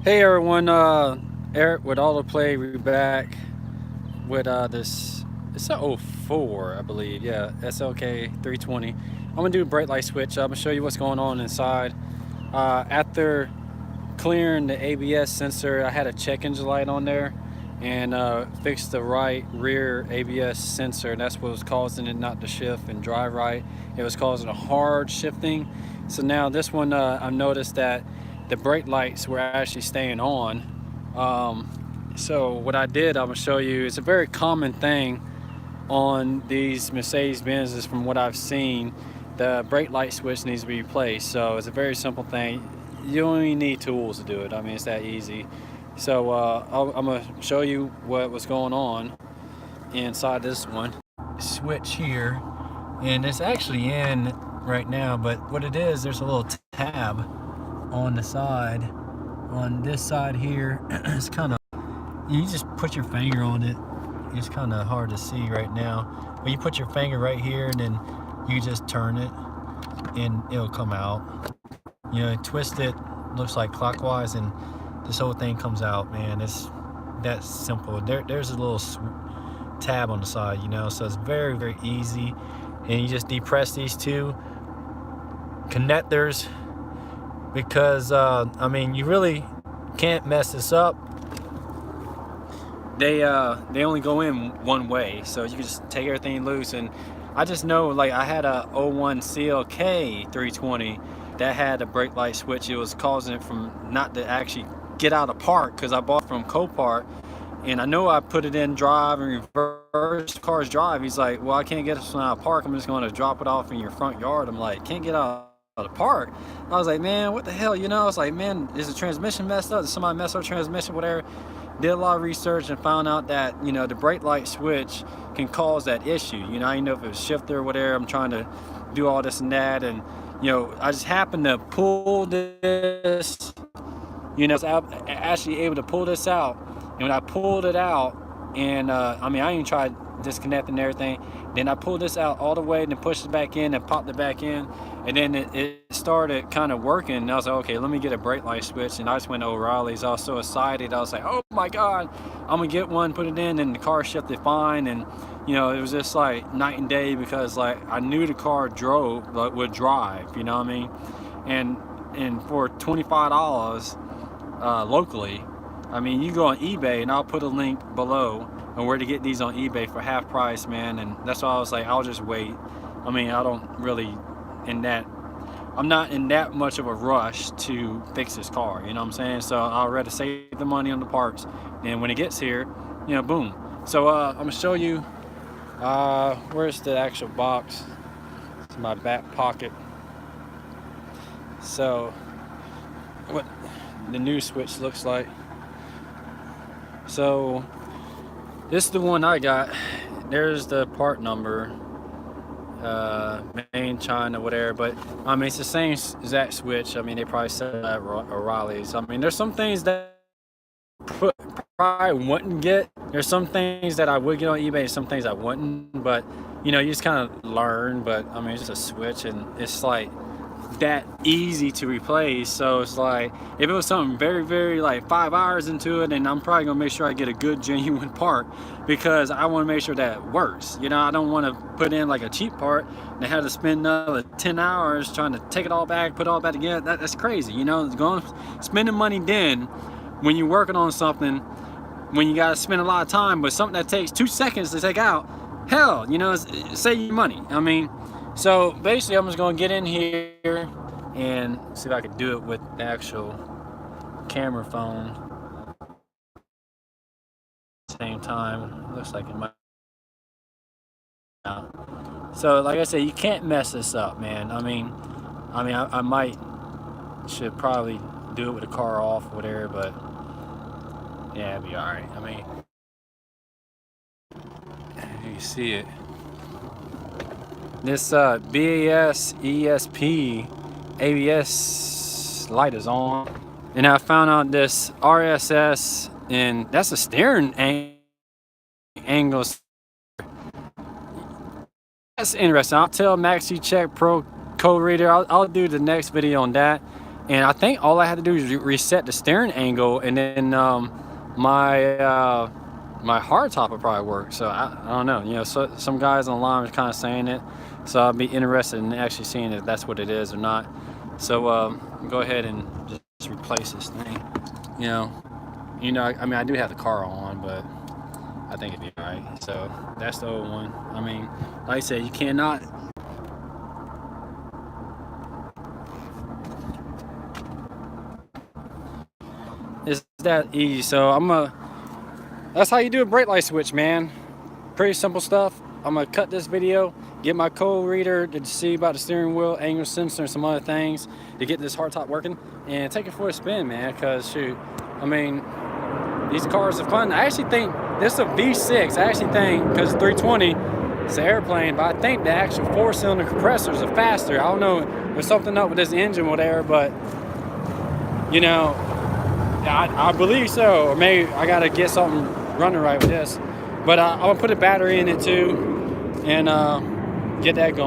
Hey everyone, Eric with Autoplay. We're back with this. It's a '04, I believe. Yeah, SLK 320. I'm gonna do a brake light switch. I'm gonna show you what's going on inside. After clearing the ABS sensor, I had a check engine light on there and fixed the right rear ABS sensor. And that's what was causing it not to shift and drive right. It was causing a hard shifting. So now this one, I noticed that the brake lights were actually staying on. So what I did, I'm gonna show you. It's a very common thing on these Mercedes Benzes from what I've seen. The brake light switch needs to be replaced. So it's a very simple thing. You only need tools to do it. I mean, it's that easy. So I'm gonna show you what was going on inside this one. Switch here, and it's actually in right now, but what it is, there's a little tab on the side. On this side here, it's kind of, you just put your finger on it. It's kind of hard to see right now, but you put your finger right here and then you just turn it and it'll come out. You know, twist it, looks like clockwise, and this whole thing comes out, man. It's that simple. There's a little tab on the side, you know, so it's very, very easy. And you just depress these two connectors because, I mean, you really can't mess this up. They only go in one way, so you can just take everything loose. And I just know, like, I had a '01 CLK 320 that had a brake light switch. It was causing it from not to actually get out of park because I bought from Copart, and I know I put it in drive and reverse. The car's drive. He's like, well, I can't get this one out of park. I'm just going to drop it off in your front yard. I'm like, can't get out of the park. I was like, man, what the hell, you know? I was like, man, is the transmission messed up? Did somebody mess up the transmission, whatever? Did a lot of research and found out that, you know, the brake light switch can cause that issue. You know, I didn't know if it was shifter or whatever. I'm trying to do all this and that, and you know, I just happened to pull this. You know, I was actually able to pull this out, and when I pulled it out, and I mean, I even tried disconnecting everything. Then I pulled this out all the way, and then pushed it back in, and popped it back in, and then it started kind of working. And I was like, okay, let me get a brake light switch. And I just went to O'Reilly's. I was so excited. I was like, oh my God, I'm gonna get one, put it in, and the car shifted fine. And you know, it was just like night and day because like I knew the car drove, like would drive. You know what I mean? And for $25 locally, I mean, you go on eBay, and I'll put a link below on where to get these on eBay for half price, man. And that's why I was like, I'll just wait. I mean, I don't really I'm not in that much of a rush to fix this car, you know what I'm saying? So I'd rather save the money on the parts, and when it gets here, you know, boom. So I'm gonna show you where's the actual box. It's in my back pocket. So what the new switch looks like. So this is the one I got. There's the part number, main, China, whatever. But I mean, it's the same exact switch. I mean, they probably sell it at O'Reilly's. I mean, there's some things that probably wouldn't get. There's some things that I would get on eBay, and some things I wouldn't. But you know, you just kind of learn. But I mean, it's just a switch, and it's like that easy to replace. So it's like if it was something very, very like 5 hours into it, and I'm probably gonna make sure I get a good genuine part because I want to make sure that it works. You know, I don't want to put in like a cheap part and have to spend another 10 hours trying to take it all back, put it all back together. That's crazy. You know, going spending money then when you're working on something, when you gotta spend a lot of time, but something that takes 2 seconds to take out, hell, you know, save you money. I mean, so basically, I'm just gonna get in here and see if I can do it with the actual camera phone. Same time, looks like it might. So, like I said, you can't mess this up, man. I mean, I might should probably do it with the car off, or whatever, but yeah, it'd be all right. I mean, you see it. This BAS ESP ABS light is on, and I found out this RSS, and that's a steering angle. That's interesting. I'll tell Maxi Check Pro code reader. I'll do the next video on that. And I think all I had to do is reset the steering angle, and then my my hard top would probably work. So I don't know. You know, so some guys online are kind of saying it. So I'd be interested in actually seeing if that's what it is or not. So go ahead and just replace this thing. You know, I mean, I do have the car on, but I think it'd be all right. So that's the old one. I mean, like I said, you cannot. It's that easy. So that's how you do a brake light switch, man. Pretty simple stuff. I'm gonna cut this video, get my code reader to see about the steering wheel, angle sensor, and some other things to get this hardtop working, and take it for a spin, man. Cause shoot, I mean, these cars are fun. I actually think this is a V6. I actually think, because 320, it's an airplane, but I think the actual 4-cylinder compressors are faster. I don't know, there's something up with this engine, whatever, but you know, I believe so. Or maybe I gotta get something running right with this. But I'm gonna put a battery in it too, and get that going.